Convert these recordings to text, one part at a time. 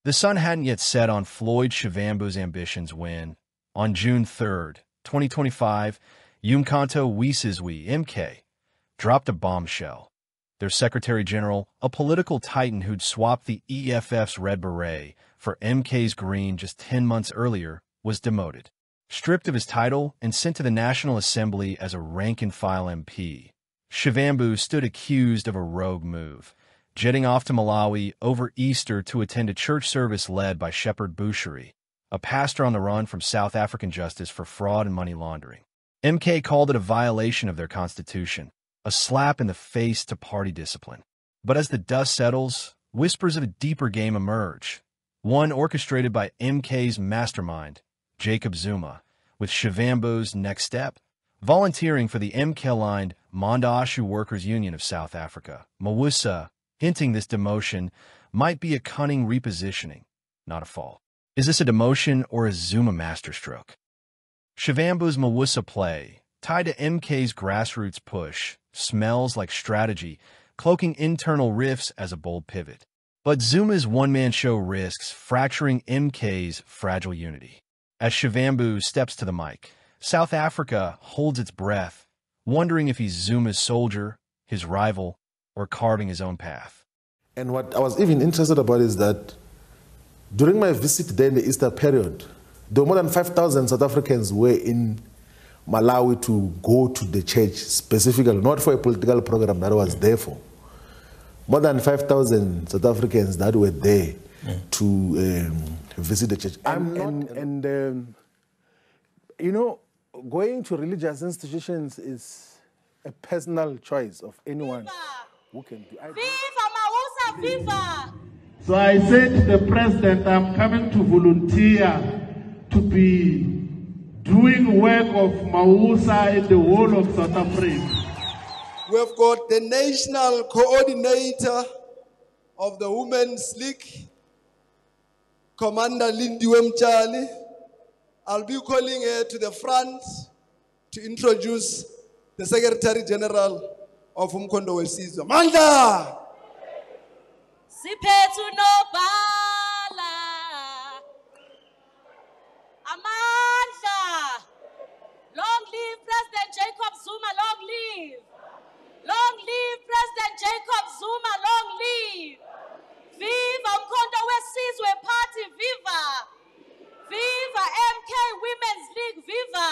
The sun hadn't yet set on Floyd Shivambu's ambitions when, on June 3, 2025, Umkhonto weSizwe MK dropped a bombshell. Their Secretary General, a political titan who'd swapped the EFF's red beret for MK's green just 10 months earlier, was demoted, stripped of his title, and sent to the National Assembly as a rank-and-file MP. Shivambu stood accused of a rogue move, jetting off to Malawi over Easter to attend a church service led by Shepherd Bushiri, a pastor on the run from South African justice for fraud and money laundering. MK called it a violation of their constitution, a slap in the face to party discipline. But as the dust settles, whispers of a deeper game emerge, one orchestrated by MK's mastermind, Jacob Zuma, with Shivambu's next step, volunteering for the MK-aligned Mawusa Workers' Union of South Africa, Mawusa, hinting this demotion might be a cunning repositioning, not a fall. Is this a demotion or a Zuma masterstroke? Shivambu's Mawusa play, tied to MK's grassroots push, smells like strategy, cloaking internal rifts as a bold pivot. But Zuma's one-man show risks fracturing MK's fragile unity. As Shivambu steps to the mic, South Africa holds its breath, wondering if he's Zuma's soldier, his rival, or carving his own path. And what I was even interested about is that during my visit there in the Easter period, there were more than 5,000 South Africans were in Malawi to go to the church specifically, not for a political program that I was there for. More than 5,000 South Africans that were there to visit the church. You know, going to religious institutions is a personal choice of anyone who can do it. Viva Mawusa, viva! So I said to the president, I'm coming to volunteer to be doing work of Mawusa in the whole of South Africa. We've got the national coordinator of the Women's League, Commander Lindiwe Mchali. I'll be calling her to the front to introduce the Secretary General of Umkhonto weSizwe. Manda! Siphethu nobhala amandla. Long live President Jacob Zuma, long live. Long live President Jacob Zuma, long live. Viva Umkhonto weSizwe Party, viva. Viva MK Women's League, viva.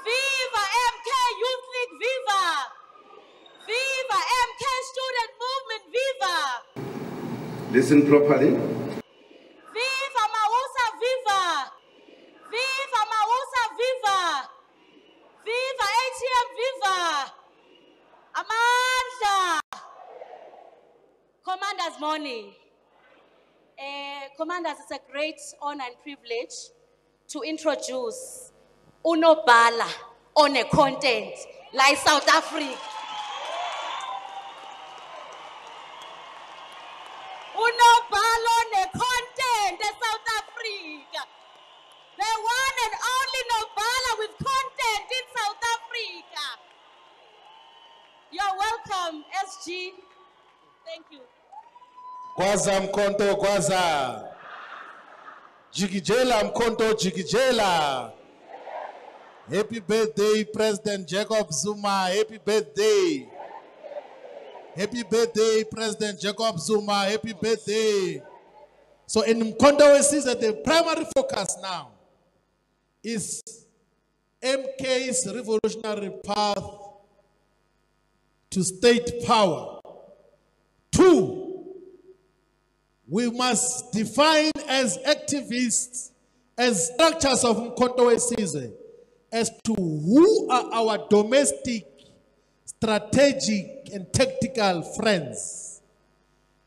Viva MK Youth League, viva. Viva MK Student Movement, viva. Listen properly. Viva Mawusa, viva. Viva Mawusa, viva. Viva ATM, viva. Amandla. Commander's morning. Commanders, it's a great honor and privilege to introduce unobhala on a content like South Africa. Unobhala on a content in South Africa. The one and only Nobhala with content in South Africa. You're welcome, SG. Thank you. Kwaza Mkhonto, kwaza. Jikijela Mkhonto, jikijela. Happy birthday, President Jacob Zuma. Happy birthday. Happy birthday, President Jacob Zuma. Happy birthday. So in Umkhonto weSizwe, the primary focus now is MK's revolutionary path to state power. 2, we must define as activists, as structures of Umkhonto weSizwe, as to who are our domestic, strategic, and tactical friends.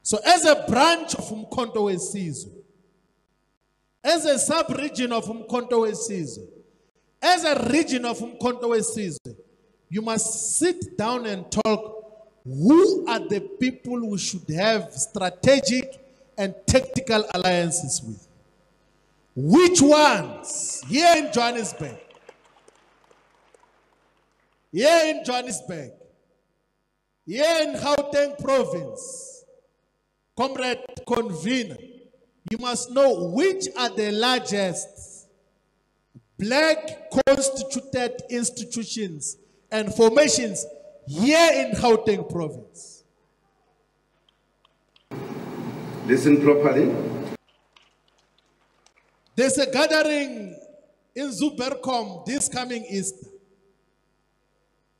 So as a branch of Umkhonto weSizwe, as a sub-region of Umkhonto weSizwe, as a region of Umkhonto weSizwe, you must sit down and talk who are the people we should have strategic and tactical alliances with. Which ones? Here in Johannesburg. Here in Johannesburg. Here in Gauteng province. Comrade Convener, you must know which are the largest black constituted institutions and formations here in Gauteng province. Listen properly. There's a gathering in Zuurbekom this coming Easter.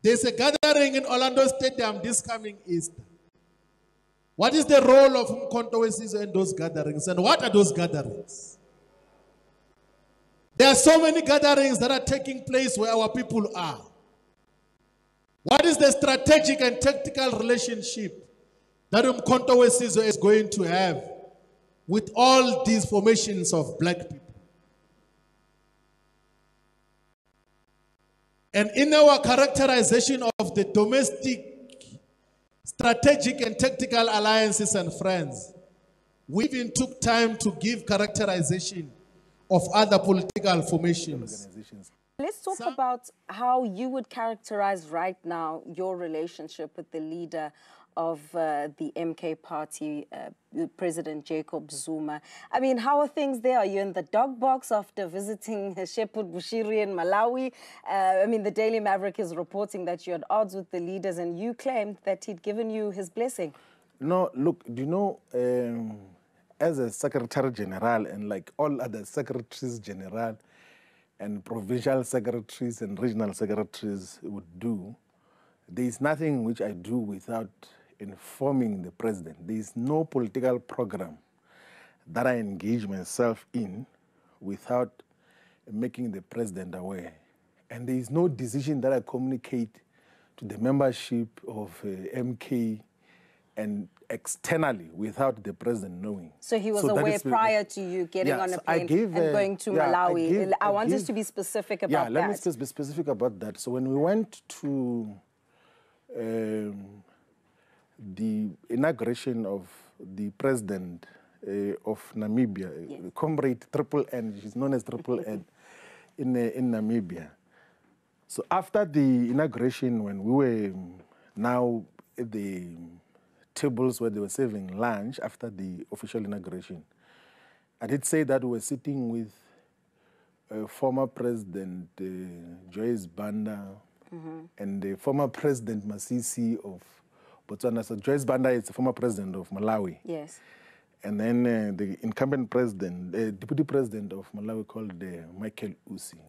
There's a gathering in Orlando Stadium this coming Easter. What is the role of Umkhonto weSizwe in those gatherings, and what are those gatherings? There are so many gatherings that are taking place where our people are. What is the strategic and tactical relationship that Umkhonto weSizwe is going to have with all these formations of black people? And in our characterization of the domestic, strategic and tactical alliances and friends, we even took time to give characterization of other political formations. Let's talk about how you would characterize right now your relationship with the leader of the MK party, President Jacob Zuma. I mean, how are things there? Are you in the dog box after visiting Shepherd Bushiri in Malawi? I mean, the Daily Maverick is reporting that you're at odds with the leaders, and you claimed that he'd given you his blessing. No, look, do you know, as a Secretary General and like all other Secretaries General and provincial secretaries and regional secretaries would do, there is nothing which I do without informing the president. There is no political program that I engage myself in without making the president aware. And there is no decision that I communicate to the membership of MK and externally without the president knowing. So he was aware prior to you getting on a plane and going to Malawi. I want us to be specific about that. Yeah, let me be specific about that. So when we went to the inauguration of the president of Namibia, yes, Comrade Triple N, she's known as Triple N, in Namibia. So after the inauguration, when we were now at the tables where they were serving lunch after the official inauguration, I did say that we were sitting with former President Joyce Banda and the former President Modise of Botswana. So Joyce Banda is the former president of Malawi. Yes. And then the incumbent president, the deputy president of Malawi called MK-aligned.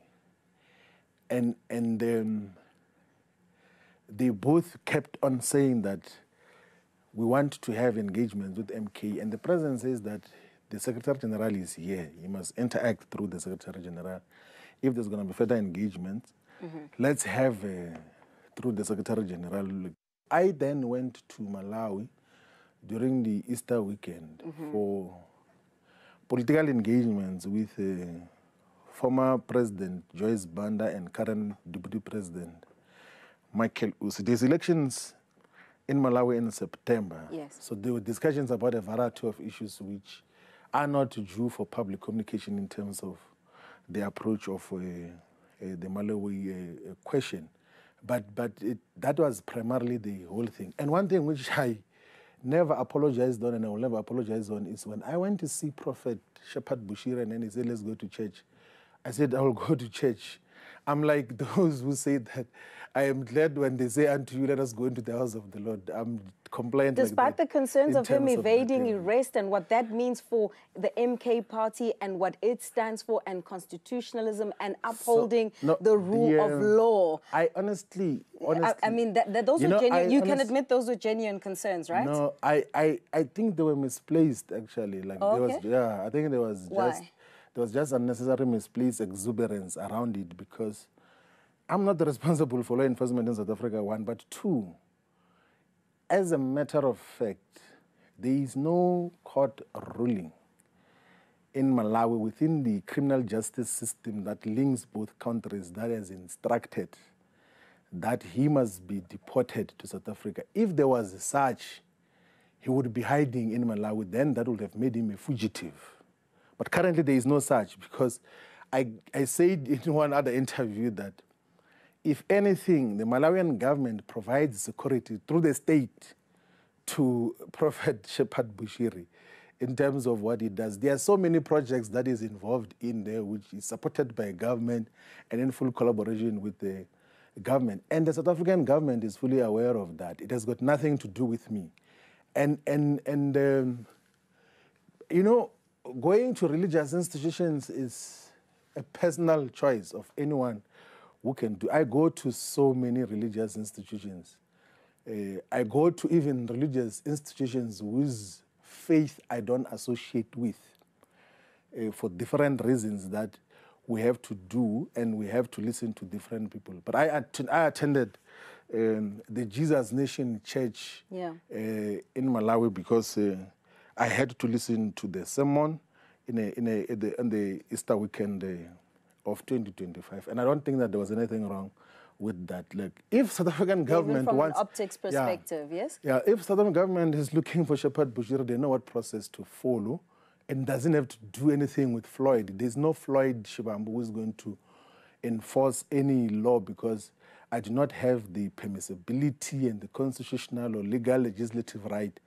And they both kept on saying that we want to have engagement with MK. And the president says that the Secretary General is here. He must interact through the Secretary General. If there's going to be further engagement, let's have through the Secretary General. I then went to Malawi during the Easter weekend for political engagements with former President Joyce Banda and current Deputy President MK-aligned. There's elections in Malawi in September. Yes. So there were discussions about a variety of issues which are not due for public communication in terms of the approach of the Malawi question. But that was primarily the whole thing. And one thing which I never apologized on and I will never apologize on is when I went to see Prophet Shepherd Bushiri and then he said, let's go to church. I said, I will go to church. I'm like those who say that I am glad when they say unto you, let us go into the house of the Lord. I'm compliant. Despite like the concerns of him evading of arrest and what that means for the MK party and what it stands for and constitutionalism and upholding the rule of law. I honestly I mean, those were genuine. You can admit those were genuine concerns, right? No, I think they were misplaced actually. Like there was, I think there was just unnecessary misplaced exuberance around it because I'm not responsible for law enforcement in South Africa, one, but two, as a matter of fact, there is no court ruling in Malawi within the criminal justice system that links both countries that has instructed that he must be deported to South Africa. If there was such, he would be hiding in Malawi, then that would have made him a fugitive. But currently there is no such because I said in one other interview that if anything, the Malawian government provides security through the state to Prophet Shepherd Bushiri. in terms of what it does. There are so many projects that is involved in there, which is supported by government and in full collaboration with the government. And the South African government is fully aware of that. It has got nothing to do with me. And you know, going to religious institutions is a personal choice of anyone who can do. I go to so many religious institutions. I go to even religious institutions whose faith I don't associate with for different reasons that we have to do, and we have to listen to different people. But I attended the Jesus Nation Church in Malawi because I had to listen to the sermon on the Easter weekend of 2025, and I don't think that there was anything wrong with that. Like, if South African government from wants, an optics perspective, yes? Yeah, if South African government is looking for Shepherd Bushiri, they know what process to follow, and doesn't have to do anything with Floyd. There's no Floyd Shivambu who is going to enforce any law, because I do not have the permissibility and the constitutional or legal legislative right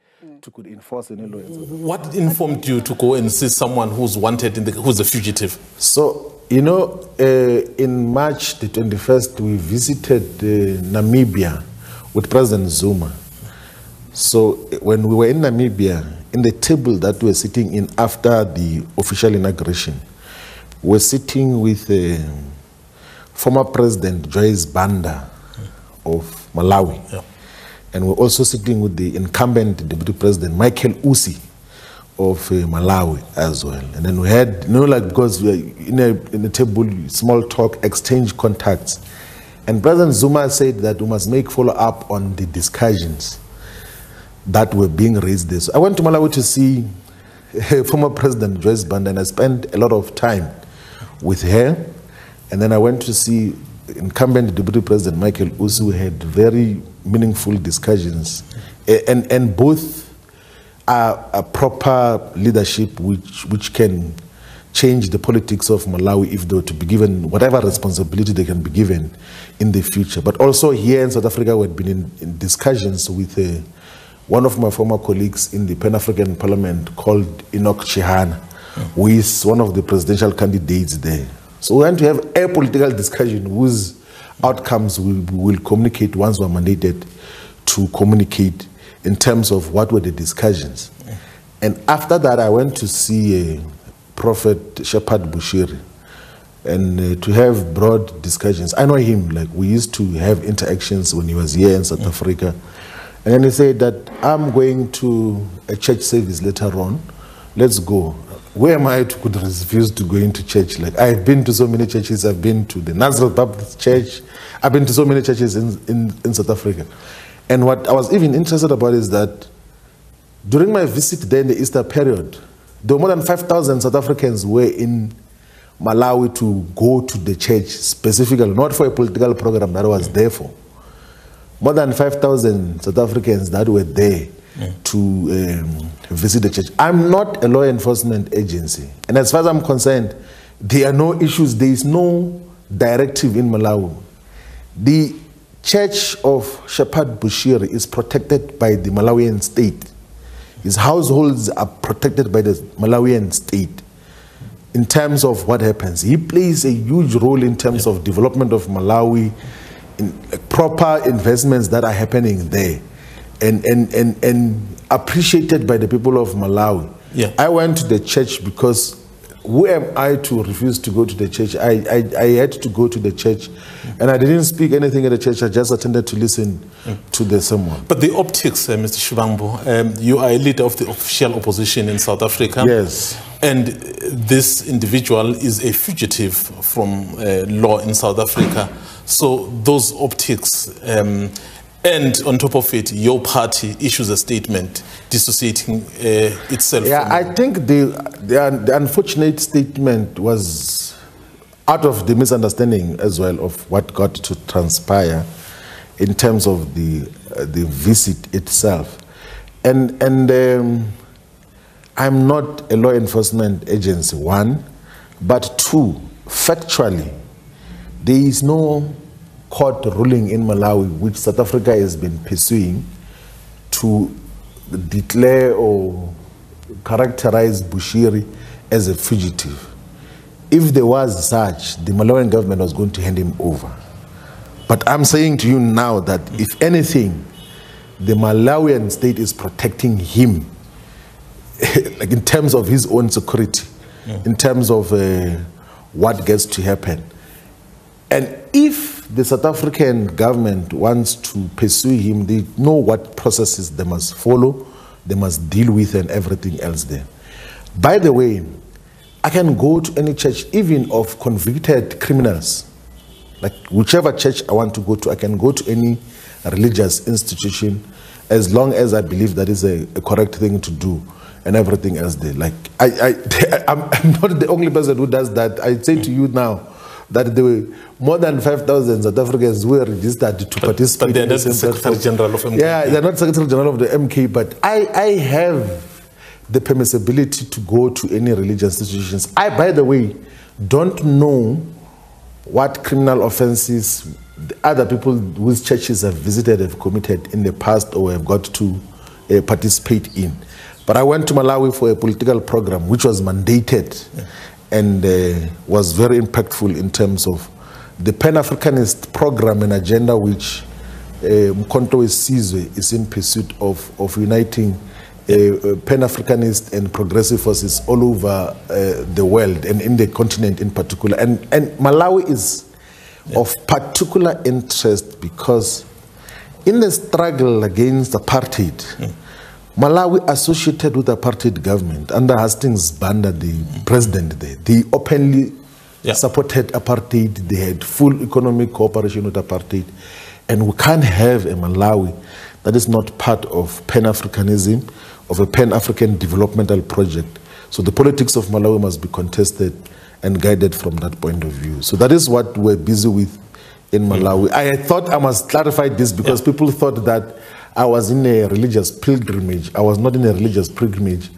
to could enforce any law. What informed you to go and see someone who's wanted, who's a fugitive? So, you know, in March the 21st, we visited Namibia with President Zuma. So when we were in Namibia, in the table that we were sitting in after the official inauguration, we were sitting with former President Joyce Banda of Malawi. Yeah. And we're also sitting with the incumbent Deputy President MK-aligned of Malawi as well. And then we had, you know, like, because we are in a table, small talk, exchange contacts. And President Zuma said that we must make follow-up on the discussions that were being raised there. So I went to Malawi to see former President Joyce Banda, and I spent a lot of time with her. And then I went to see incumbent Deputy President MK-aligned. We had very meaningful discussions, and both are a proper leadership which can change the politics of Malawi if they were to be given whatever responsibility they can be given in the future. But also here in South Africa, we had been in discussions with one of my former colleagues in the Pan-African Parliament called Enoch Chihana, who is one of the presidential candidates there. So we want to have a political discussion whose outcomes we will communicate once we're mandated to communicate in terms of what were the discussions. And after that, I went to see Prophet Shepherd Bushiri, and to have broad discussions. I know him, like, we used to have interactions when he was here in South Africa. And then he said that, I'm going to a church service later on, let's go. Where am I to could refuse to go into church? Like, I've been to so many churches. I've been to the Nazareth Baptist Church. I've been to so many churches in South Africa. And what I was even interested about is that during my visit there in the Easter period, there were more than 5,000 South Africans were in Malawi to go to the church specifically, not for a political program that I was there for. More than 5,000 South Africans that were there to visit the church. I'm not a law enforcement agency, and as far as I'm concerned, there are no issues. There is no directive in Malawi. The Church of Shepherd Bushiri is protected by the Malawian state. His households are protected by the Malawian state in terms of what happens. He plays a huge role in terms of development of Malawi, in proper investments that are happening there, and appreciated by the people of Malawi. Yeah. I went to the church because who am I to refuse to go to the church? I had to go to the church, and I didn't speak anything at the church. I just attended to listen to the sermon. But the optics, Mr. Shivambu, you are a leader of the official opposition in South Africa. Yes. And this individual is a fugitive from law in South Africa. So those optics, and on top of it, your party issues a statement dissociating itself. Yeah, I think the unfortunate statement was out of the misunderstanding as well of what got to transpire in terms of the visit itself. And I'm not a law enforcement agency, one, but two, factually, there is no court ruling in Malawi which South Africa has been pursuing to declare or characterize Bushiri as a fugitive. If there was such, the Malawian government was going to hand him over. But I'm saying to you now that if anything, the Malawian state is protecting him, like in terms of his own security, in terms of what gets to happen. And if the South African government wants to pursue him, they know what processes they must follow, they must deal with and everything else there. By the way, I can go to any church, even of convicted criminals. Like whichever church I want to go to, I can go to any religious institution as long as I believe that is a correct thing to do and everything else there. Like I'm not the only person who does that. I say to you now that there were more than 5,000 South Africans who were registered to participate. But they're not the Secretary General of MK. Yeah, they're not Secretary General of the MK, but I have the permissibility to go to any religious institutions. I, by the way, don't know what criminal offenses the other people whose churches have visited have committed in the past or have got to participate in. But I went to Malawi for a political program which was mandated and was very impactful in terms of the Pan-Africanist program and agenda which Umkhonto weSizwe is in pursuit of uniting Pan-Africanist and progressive forces all over the world and in the continent in particular. And Malawi is of particular interest because in the struggle against apartheid, Malawi associated with the apartheid government under Hastings Banda, the president there, they openly supported apartheid. They had full economic cooperation with apartheid. And we can't have a Malawi that is not part of Pan-Africanism, of a Pan-African developmental project. So the politics of Malawi must be contested and guided from that point of view. So that is what we're busy with in Malawi. I thought I must clarify this because people thought that I was in a religious pilgrimage. I was not in a religious pilgrimage.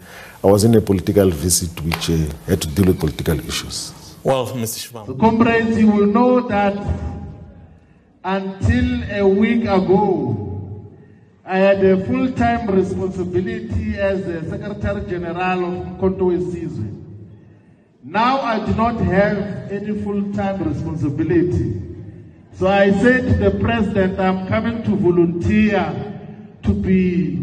I was in a political visit which had to deal with political issues. Well, Mr. Shivambu. So comrades, you will know that until a week ago, I had a full-time responsibility as the Secretary General of Umkhonto weSizwe. Now I do not have any full-time responsibility. So I said to the President, I'm coming to volunteer to be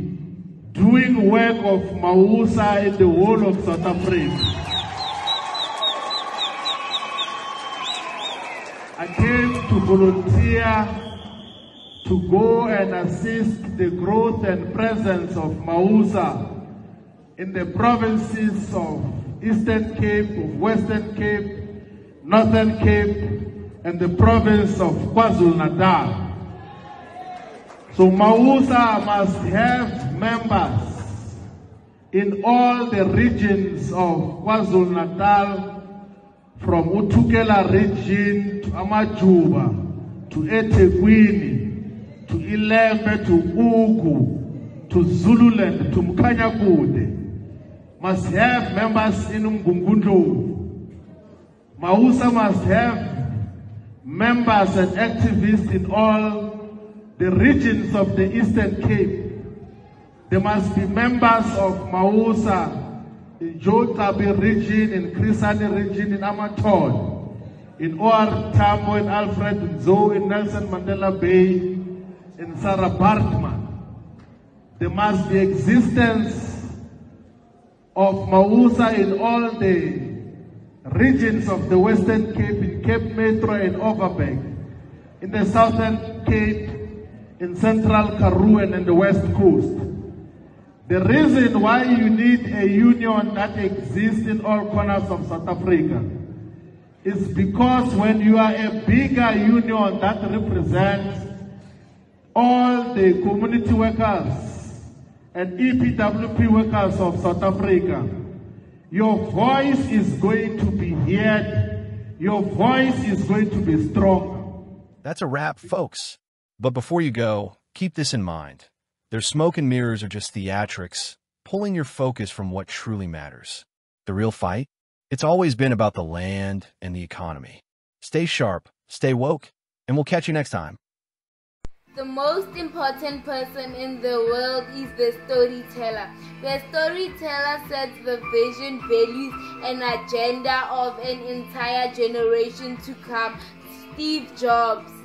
doing work of Mawusa in the whole of South Africa. I came to volunteer to go and assist the growth and presence of Mawusa in the provinces of Eastern Cape, of Western Cape, Northern Cape, and the province of KwaZulu-Natal. So Mawusa must have members in all the regions of KwaZulu-Natal, from Utukela region to Amajuba, to eThekwini, to Ilembe, to Ugu, to Zululand, to Mkanyakude, must have members in Umgungundo. Mawusa must have members and activists in all the regions of the Eastern Cape. There must be members of Mawusa in Jotabi region, in Krisani region, in Amatol, in OR Tambo, in Alfred Nzo, in Nelson Mandela Bay, in Sarah Bartman. There must be existence of Mawusa in all the regions of the Western Cape, in Cape Metro and Overberg, in the Southern Cape, in Central Karoo and the West Coast. The reason why you need a union that exists in all corners of South Africa is because when you are a bigger union that represents all the community workers and EPWP workers of South Africa, your voice is going to be heard, your voice is going to be strong. That's a wrap, folks. But before you go, keep this in mind. Their smoke and mirrors are just theatrics, pulling your focus from what truly matters. The real fight? It's always been about the land and the economy. Stay sharp, stay woke, and we'll catch you next time. The most important person in the world is the storyteller. The storyteller sets the vision, values, and agenda of an entire generation to come. Steve Jobs.